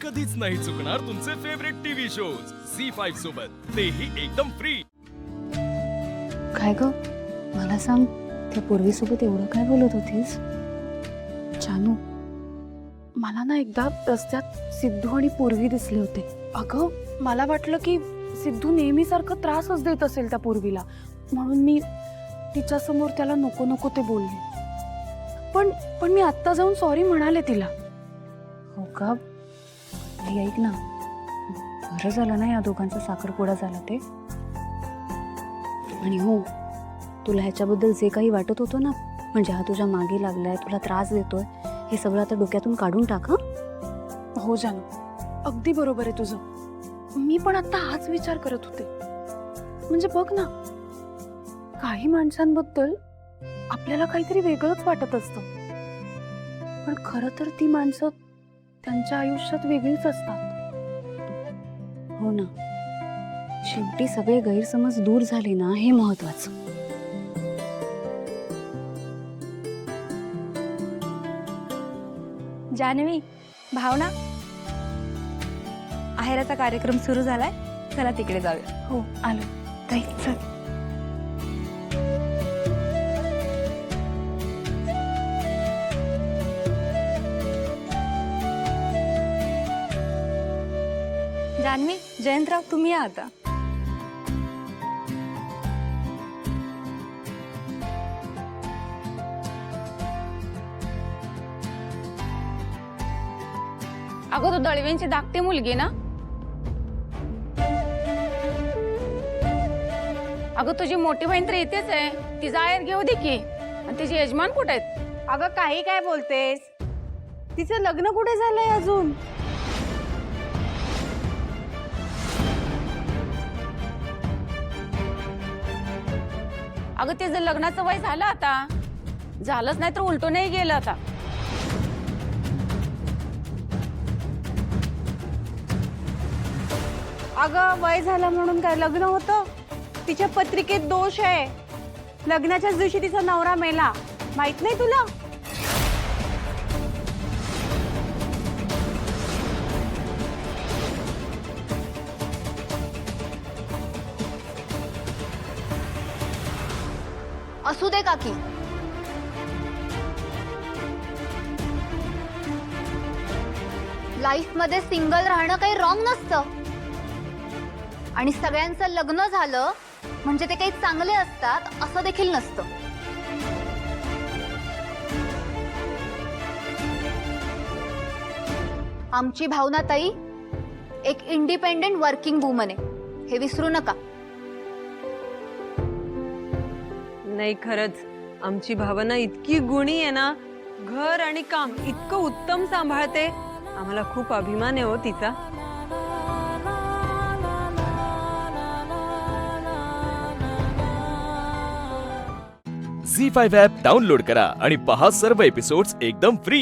कधीच नाही चुकणार तुमचे फेवरेट टीव्ही शोज झी5 सोबत, तेही एकदम फ्री. काय ग, मला सांग, त्या पूर्वीसोबत एवढं काय बोलत होतीस? जानू, मला ना एकदा रस्त्यात सिद्धू आणि पूर्वी दिसले होते. अगं, मला वाटलं की सिद्धू नेहमीसारखं त्रासच देत असेल त्या पूर्वीला, म्हणून मी तिच्यासमोर त्याला नको नको ते बोलले. पण मी आत्ता जाऊन सॉरी म्हणाले तिला. हो का? आई, ऐक ना, बरं झालं ना या दोघांचा साखरपुडा झाला ते. आणि हो, तुला ह्याच्याबद्दल जे काही वाटत होतं ना, म्हणजे हा तुझ्या मागे लागलाय, तुला त्रास देतोय, हे सगळं आता डोक्यातून काढून टाक. हो जानू, अगदी बरोबर आहे तुझं. मी पण आता हाच विचार करत होते. म्हणजे बघ ना, काही माणसांबद्दल आपल्याला काहीतरी वेगळंच वाटत असतं, पण खरं तर ती माणसं त्यांच्या आयुष्यात वेगळीच असतात. हो ना, शेवटी सगळे गैरसमज दूर झाले ना, हे महत्वाचं. जान्हवी, भावना, आहेराचा कार्यक्रम सुरू झालाय, चला तिकडे जाऊया. हो, आलो ताई, चल. जान्हवी, जयंतराव, तुम्ही या आता. अगं, तू दळवींची धाकटी मुलगी ना? अगं, तुझी मोठी बहीण तर इथेच आहे, तिचा आहेर घेऊ दे की. आणि तिचे यजमान कुठे आहेत? अगं, काही काय बोलतेस? तिचं लग्न कुठे झालंय अजून? अगं, तिचं लग्नाचं वय झालं आता. झालंच नाही तर उलटूनही गेलं आता. अगं, वय झालं म्हणून काय लग्न होतं? तिच्या पत्रिकेत दोष आहे. लग्नाच्याच दिवशी तिचा नवरा मेला, माहित नाही तुला? असू दे काकी, लाईफ मध्ये सिंगल राहणं काही रॉंग नसतं. आणि सगळ्यांचं लग्न झालं म्हणजे ते काही चांगले असतात असं देखील नसतं. आमची भावना ताई एक इंडिपेंडेंट वर्किंग वुमन आहे, हे विसरू नका. नाही, खरंच आमची भावना इतकी गुणी आहे ना, घर आणि काम इतकं उत्तम सांभाळते. आम्हाला खूप अभिमान आहे हो तिचा. झी5 ॲप डाउनलोड करा आणि पहा सर्व एपिसोड्स एकदम फ्री.